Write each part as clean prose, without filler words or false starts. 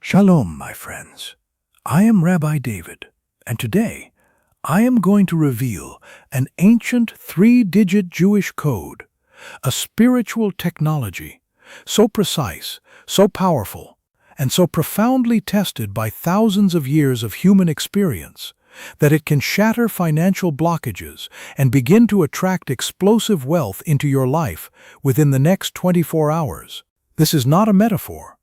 Shalom, my friends. I am Rabbi David, and today I am going to reveal an ancient three-digit Jewish code, a spiritual technology so precise, so powerful, and so profoundly tested by thousands of years of human experience that it can shatter financial blockages and begin to attract explosive wealth into your life within the next 24 hours. This is not a metaphor.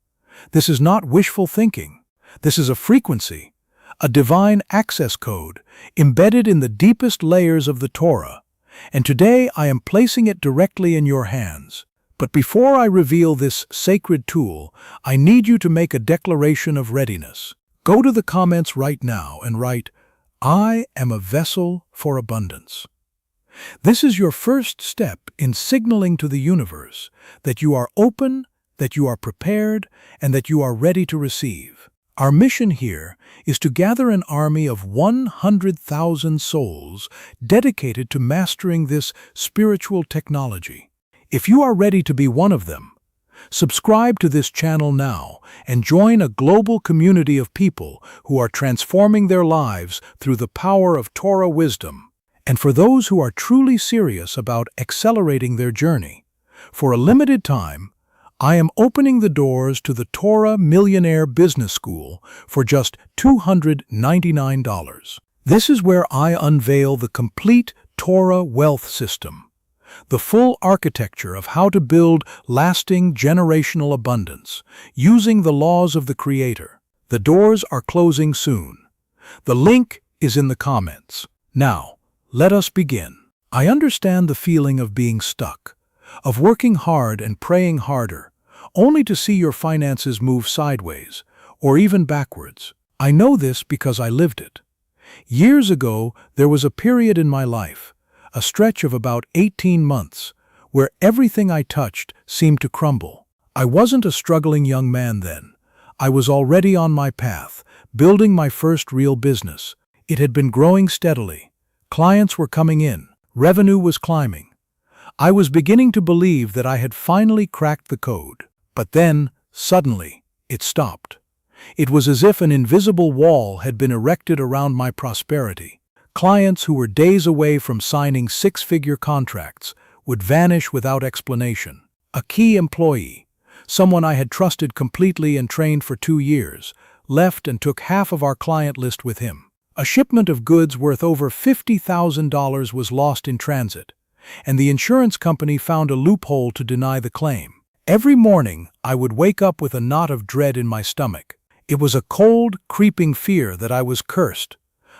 This is not wishful thinking. This is a frequency, a divine access code embedded in the deepest layers of the Torah, and today I am placing it directly in your hands. But before I reveal this sacred tool, I need you to make a declaration of readiness. Go to the comments right now and write, "I am a vessel for abundance." This is your first step in signaling to the universe that you are open, that you are prepared, and that you are ready to receive. Our mission here is to gather an army of 100,000 souls dedicated to mastering this spiritual technology. If you are ready to be one of them, subscribe to this channel now and join a global community of people who are transforming their lives through the power of Torah wisdom. And for those who are truly serious about accelerating their journey, for a limited time, I am opening the doors to the Torah Millionaire Business School for just $299. This is where I unveil the complete Torah wealth system, the full architecture of how to build lasting generational abundance using the laws of the Creator. The doors are closing soon. The link is in the comments. Now, let us begin. I understand the feeling of being stuck, of working hard and praying harder, only to see your finances move sideways, or even backwards. I know this because I lived it. Years ago, there was a period in my life, a stretch of about 18 months, where everything I touched seemed to crumble. I wasn't a struggling young man then. I was already on my path, building my first real business. It had been growing steadily. Clients were coming in. Revenue was climbing. I was beginning to believe that I had finally cracked the code. But then, suddenly, it stopped. It was as if an invisible wall had been erected around my prosperity. Clients who were days away from signing six-figure contracts would vanish without explanation. A key employee, someone I had trusted completely and trained for 2 years, left and took half of our client list with him. A shipment of goods worth over $50,000 was lost in transit, and the insurance company found a loophole to deny the claim. Every morning, I would wake up with a knot of dread in my stomach. It was a cold, creeping fear that I was cursed.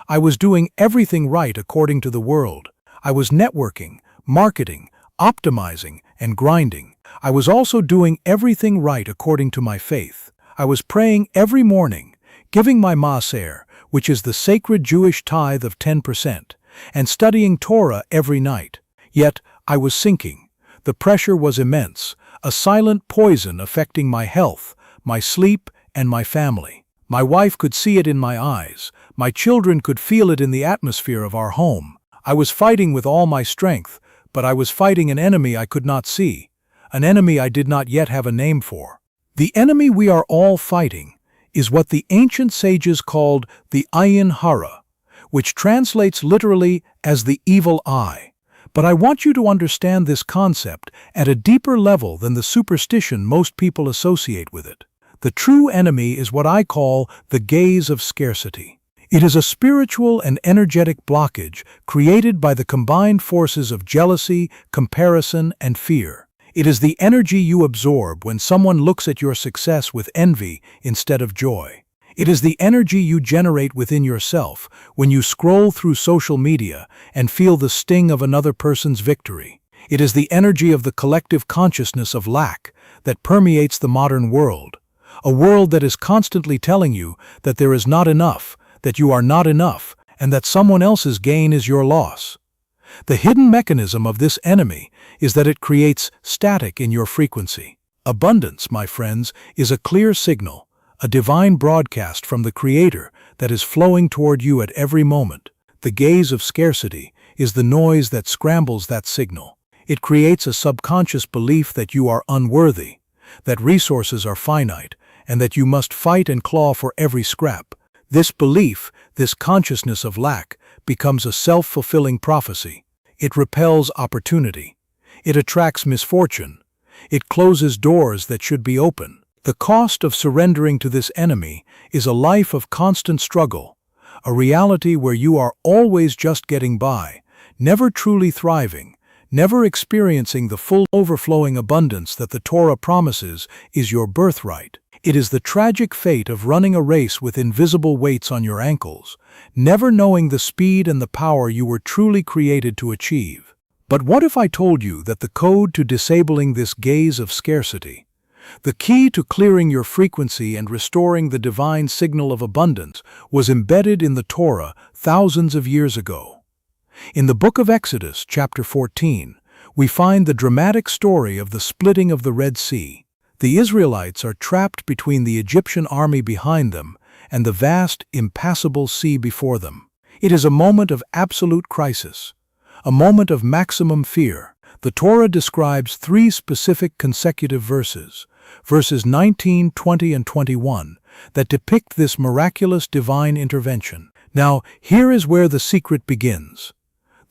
I was doing everything right according to the world. I was networking, marketing, optimizing, and grinding. I was also doing everything right according to my faith. I was praying every morning, giving my maaser, which is the sacred Jewish tithe of 10%, and studying Torah every night. Yet, I was sinking. The pressure was immense, a silent poison affecting my health, my sleep, and my family. My wife could see it in my eyes. My children could feel it in the atmosphere of our home. I was fighting with all my strength, but I was fighting an enemy I could not see, an enemy I did not yet have a name for. The enemy we are all fighting is what the ancient sages called the Ayin Hara, which translates literally as the evil eye. But I want you to understand this concept at a deeper level than the superstition most people associate with it. The true enemy is what I call the gaze of scarcity. It is a spiritual and energetic blockage created by the combined forces of jealousy, comparison, and fear. It is the energy you absorb when someone looks at your success with envy instead of joy. It is the energy you generate within yourself when you scroll through social media and feel the sting of another person's victory. It is the energy of the collective consciousness of lack that permeates the modern world, a world that is constantly telling you that there is not enough, that you are not enough, and that someone else's gain is your loss. The hidden mechanism of this enemy is that it creates static in your frequency. Abundance, my friends, is a clear signal, a divine broadcast from the Creator that is flowing toward you at every moment. The gaze of scarcity is the noise that scrambles that signal. It creates a subconscious belief that you are unworthy, that resources are finite, and that you must fight and claw for every scrap. This belief, this consciousness of lack, becomes a self-fulfilling prophecy. It repels opportunity. It attracts misfortune. It closes doors that should be open. The cost of surrendering to this enemy is a life of constant struggle, a reality where you are always just getting by, never truly thriving, never experiencing the full overflowing abundance that the Torah promises is your birthright. It is the tragic fate of running a race with invisible weights on your ankles, never knowing the speed and the power you were truly created to achieve. But what if I told you that the code to disabling this gaze of scarcity, the key to clearing your frequency and restoring the divine signal of abundance, was embedded in the Torah thousands of years ago? In the book of Exodus, chapter 14, we find the dramatic story of the splitting of the Red Sea. The Israelites are trapped between the Egyptian army behind them and the vast, impassable sea before them. It is a moment of absolute crisis, a moment of maximum fear. The Torah describes 3 specific consecutive verses, verses 19, 20, and 21, that depict this miraculous divine intervention. Now, here is where the secret begins.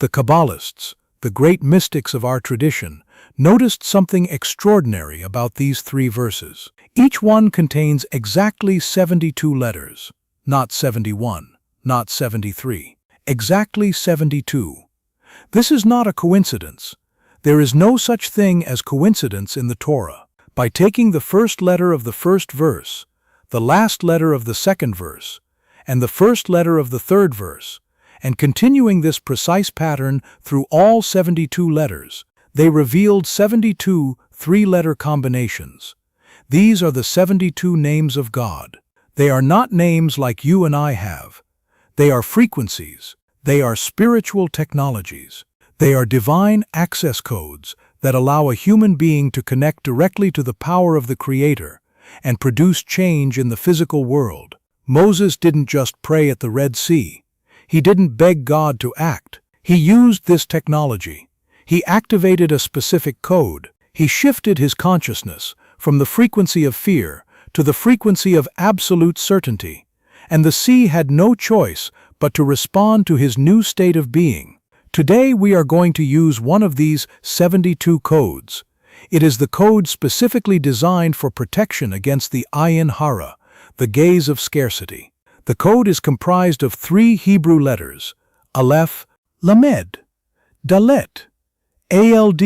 The Kabbalists, the great mystics of our tradition, noticed something extraordinary about these 3 verses. Each one contains exactly 72 letters, not 71, not 73, exactly 72. This is not a coincidence. There is no such thing as coincidence in the Torah. By taking the first letter of the first verse, the last letter of the second verse, and the first letter of the third verse, and continuing this precise pattern through all 72 letters, they revealed 72 3-letter combinations. These are the 72 names of God. They are not names like you and I have. They are frequencies. They are spiritual technologies. They are divine access codes that allow a human being to connect directly to the power of the Creator and produce change in the physical world. Moses didn't just pray at the Red Sea. He didn't beg God to act. He used this technology. He activated a specific code. He shifted his consciousness from the frequency of fear to the frequency of absolute certainty, and the sea had no choice but to respond to his new state of being. Today we are going to use one of these 72 codes. It is the code specifically designed for protection against the ayin hara, the gaze of scarcity. The code is comprised of 3 Hebrew letters, Aleph, Lamed, Dalet, ALD.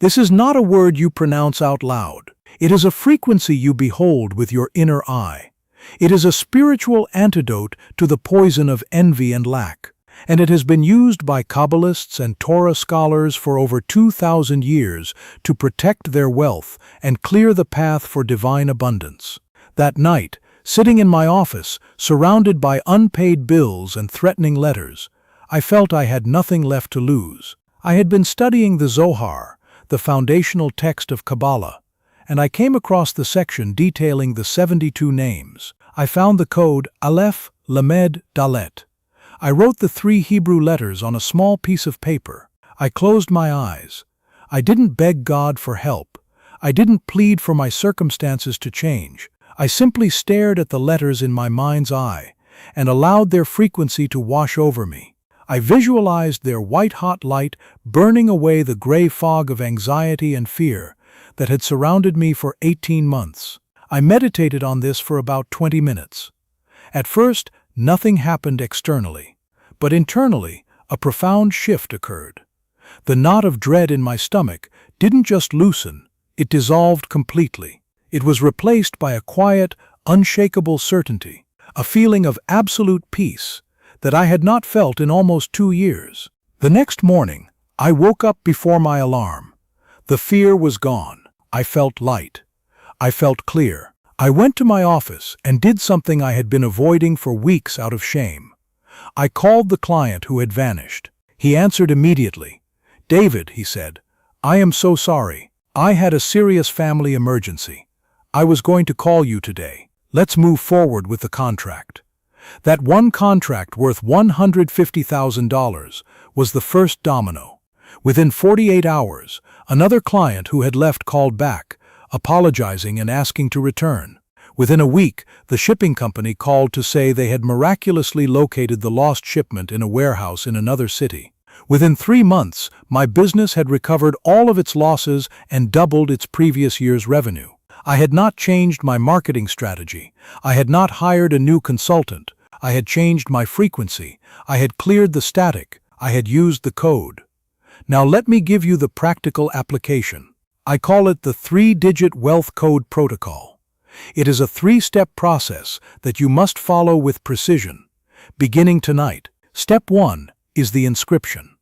This is not a word you pronounce out loud. It is a frequency you behold with your inner eye. It is a spiritual antidote to the poison of envy and lack, and it has been used by Kabbalists and Torah scholars for over 2,000 years to protect their wealth and clear the path for divine abundance. That night, sitting in my office, surrounded by unpaid bills and threatening letters, I felt I had nothing left to lose. I had been studying the Zohar, the foundational text of Kabbalah, and I came across the section detailing the 72 names. I found the code Aleph, Lamed, Dalet. I wrote the 3 Hebrew letters on a small piece of paper. I closed my eyes. I didn't beg God for help. I didn't plead for my circumstances to change. I simply stared at the letters in my mind's eye and allowed their frequency to wash over me. I visualized their white-hot light burning away the gray fog of anxiety and fear that had surrounded me for 18 months. I meditated on this for about 20 minutes. At first, nothing happened externally, but internally, a profound shift occurred. The knot of dread in my stomach didn't just loosen, it dissolved completely. It was replaced by a quiet, unshakable certainty, a feeling of absolute peace that I had not felt in almost 2 years. The next morning, I woke up before my alarm. The fear was gone. I felt light. I felt clear. I went to my office and did something I had been avoiding for weeks out of shame. I called the client who had vanished. He answered immediately. "David," he said, "I am so sorry. I had a serious family emergency. I was going to call you today. Let's move forward with the contract." That one contract worth $150,000 was the first domino. Within 48 hours, another client who had left called back, apologizing and asking to return. Within a week, the shipping company called to say they had miraculously located the lost shipment in a warehouse in another city. Within 3 months, my business had recovered all of its losses and doubled its previous year's revenue. I had not changed my marketing strategy. I had not hired a new consultant. I had changed my frequency. I had cleared the static. I had used the code. Now let me give you the practical application. I call it the 3-digit wealth code protocol. It is a 3-step process that you must follow with precision. Beginning tonight, step 1 is the inscription.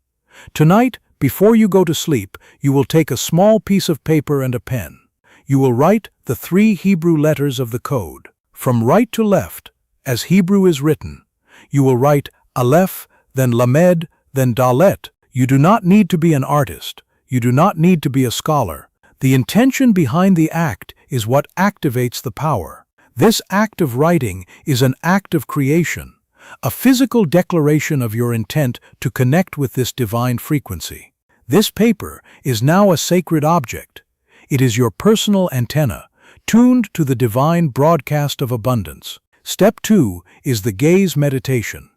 Tonight, before you go to sleep, you will take a small piece of paper and a pen. You will write the 3 Hebrew letters of the code, from right to left, as Hebrew is written. You will write Aleph, then Lamed, then Dalet. You do not need to be an artist. You do not need to be a scholar. The intention behind the act is what activates the power. This act of writing is an act of creation, a physical declaration of your intent to connect with this divine frequency. This paper is now a sacred object. It is your personal antenna, tuned to the divine broadcast of abundance. Step 2 is the gaze meditation.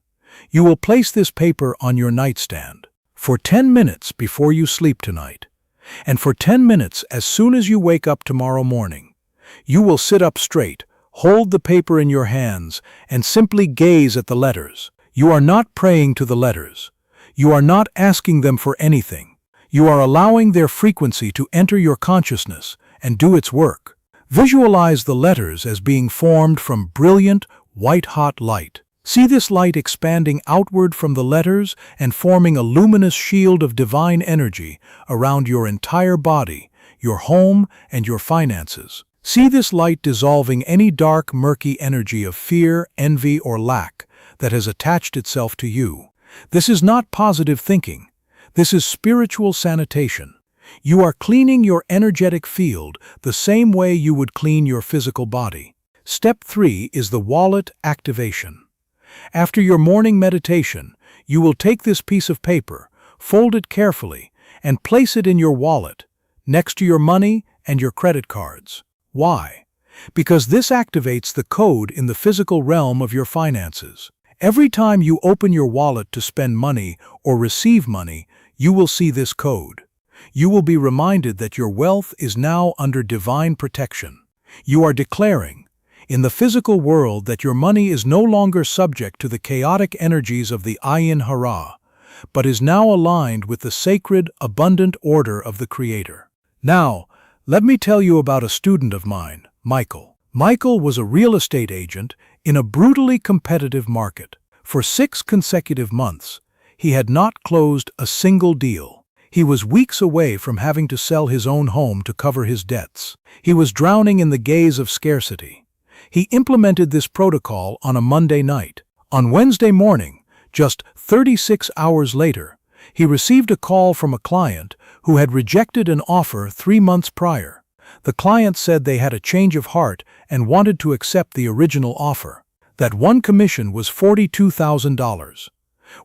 You will place this paper on your nightstand for 10 minutes before you sleep tonight, and for 10 minutes as soon as you wake up tomorrow morning. You will sit up straight, hold the paper in your hands, and simply gaze at the letters. You are not praying to the letters. You are not asking them for anything. You are allowing their frequency to enter your consciousness and do its work. Visualize the letters as being formed from brilliant, white-hot light. See this light expanding outward from the letters and forming a luminous shield of divine energy around your entire body, your home, and your finances. See this light dissolving any dark, murky energy of fear, envy, or lack that has attached itself to you. This is not positive thinking. This is spiritual sanitation. You are cleaning your energetic field the same way you would clean your physical body. Step 3 is the wallet activation. After your morning meditation, you will take this piece of paper, fold it carefully, and place it in your wallet, next to your money and your credit cards. Why? Because this activates the code in the physical realm of your finances. Every time you open your wallet to spend money or receive money, you will see this code. You will be reminded that your wealth is now under divine protection. You are declaring, in the physical world, that your money is no longer subject to the chaotic energies of the Ayin Hara, but is now aligned with the sacred, abundant order of the Creator. Now, let me tell you about a student of mine, Michael. Michael was a real estate agent in a brutally competitive market. For 6 consecutive months, he had not closed a single deal. He was weeks away from having to sell his own home to cover his debts. He was drowning in the gaze of scarcity. He implemented this protocol on a Monday night. On Wednesday morning, just 36 hours later, he received a call from a client who had rejected an offer 3 months prior. The client said they had a change of heart and wanted to accept the original offer. That one commission was $42,000.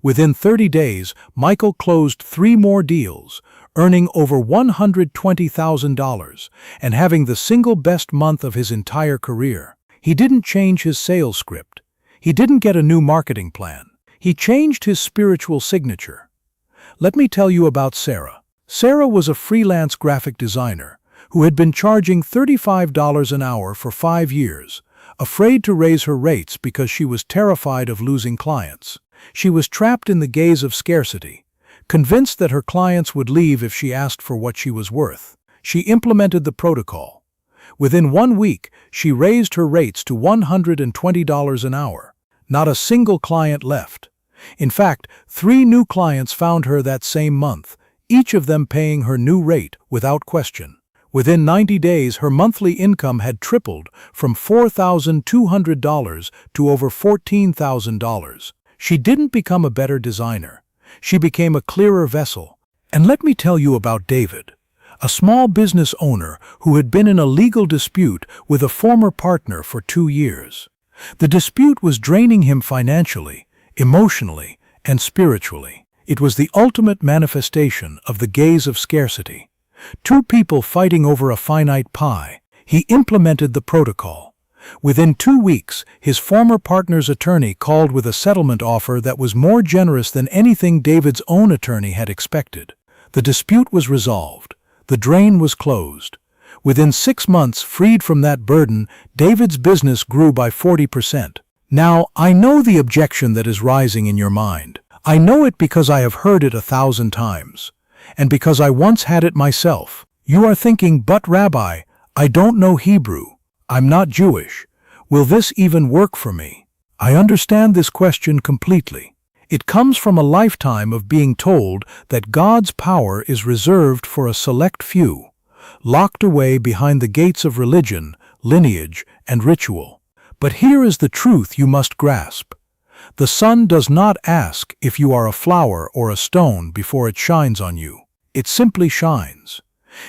Within 30 days, Michael closed 3 more deals, earning over $120,000 and having the single best month of his entire career. He didn't change his sales script. He didn't get a new marketing plan. He changed his spiritual signature. Let me tell you about Sarah. Sarah was a freelance graphic designer who had been charging $35 an hour for 5 years, afraid to raise her rates because she was terrified of losing clients. She was trapped in the gaze of scarcity, convinced that her clients would leave if she asked for what she was worth. She implemented the protocol. Within 1 week, she raised her rates to $120 an hour. Not a single client left. In fact, 3 new clients found her that same month, each of them paying her new rate without question. Within 90 days, her monthly income had tripled from $4,200 to over $14,000. She didn't become a better designer. She became a clearer vessel. And let me tell you about David, a small business owner who had been in a legal dispute with a former partner for 2 years. The dispute was draining him financially, emotionally, and spiritually. It was the ultimate manifestation of the gaze of scarcity. 2 people fighting over a finite pie. He implemented the protocol. Within 2 weeks, his former partner's attorney called with a settlement offer that was more generous than anything David's own attorney had expected. The dispute was resolved. The drain was closed. Within 6 months, freed from that burden, David's business grew by 40%. Now, I know the objection that is rising in your mind. I know it because I have heard it 1,000 times, and because I once had it myself. You are thinking, but Rabbi, I don't know Hebrew. I'm not Jewish. Will this even work for me? I understand this question completely. It comes from a lifetime of being told that God's power is reserved for a select few, locked away behind the gates of religion, lineage, and ritual. But here is the truth you must grasp. The sun does not ask if you are a flower or a stone before it shines on you. It simply shines.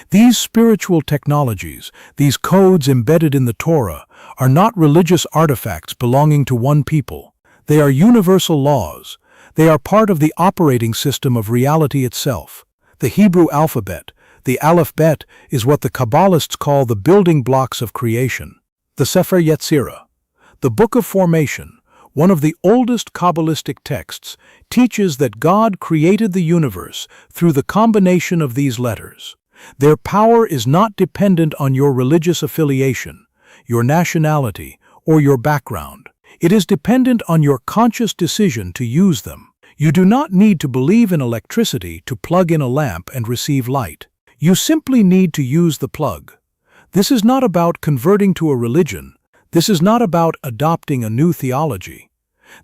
These spiritual technologies, these codes embedded in the Torah, are not religious artifacts belonging to one people. They are universal laws. They are part of the operating system of reality itself. The Hebrew alphabet, the Aleph-Bet, is what the Kabbalists call the building blocks of creation. The Sefer Yetzirah, the Book of Formation, one of the oldest Kabbalistic texts, teaches that God created the universe through the combination of these letters. Their power is not dependent on your religious affiliation, your nationality, or your background. It is dependent on your conscious decision to use them. You do not need to believe in electricity to plug in a lamp and receive light. You simply need to use the plug. This is not about converting to a religion. This is not about adopting a new theology.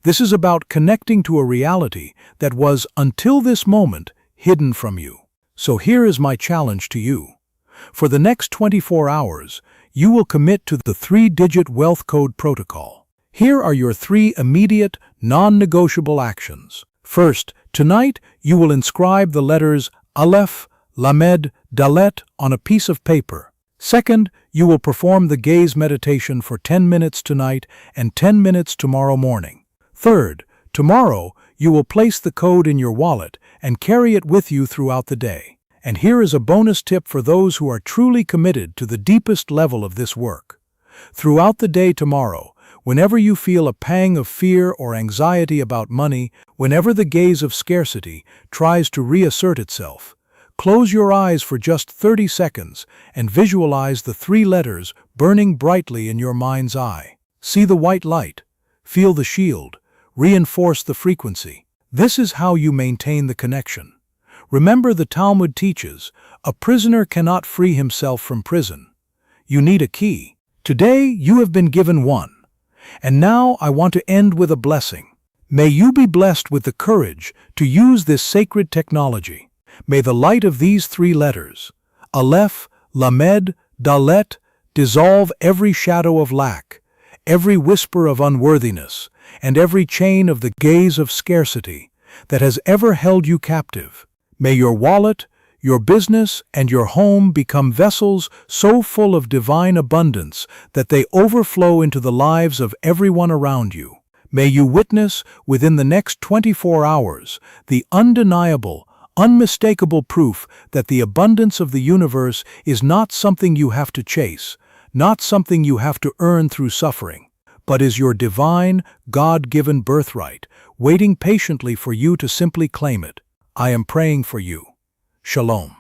This is about connecting to a reality that was, until this moment, hidden from you. So here is my challenge to you. For the next 24 hours, you will commit to the 3-digit wealth code protocol. Here are your 3 immediate, non-negotiable actions. First, tonight you will inscribe the letters Aleph, Lamed, Dalet on a piece of paper. Second, you will perform the gaze meditation for 10 minutes tonight and 10 minutes tomorrow morning. Third, tomorrow you will place the code in your wallet and carry it with you throughout the day. And here is a bonus tip for those who are truly committed to the deepest level of this work. Throughout the day tomorrow, whenever you feel a pang of fear or anxiety about money, whenever the gaze of scarcity tries to reassert itself, close your eyes for just 30 seconds and visualize the 3 letters burning brightly in your mind's eye. See the white light, feel the shield, reinforce the frequency. This is how you maintain the connection. Remember, the Talmud teaches, a prisoner cannot free himself from prison. You need a key. Today you have been given one. And now I want to end with a blessing. May you be blessed with the courage to use this sacred technology. May the light of these 3 letters, Aleph, Lamed, Dalet, dissolve every shadow of lack, every whisper of unworthiness, and every chain of the gaze of scarcity that has ever held you captive. May your wallet, your business, and your home become vessels so full of divine abundance that they overflow into the lives of everyone around you. May you witness, within the next 24 hours, the undeniable, unmistakable proof that the abundance of the universe is not something you have to chase, not something you have to earn through suffering, but is your divine, God-given birthright, waiting patiently for you to simply claim it. I am praying for you. Shalom.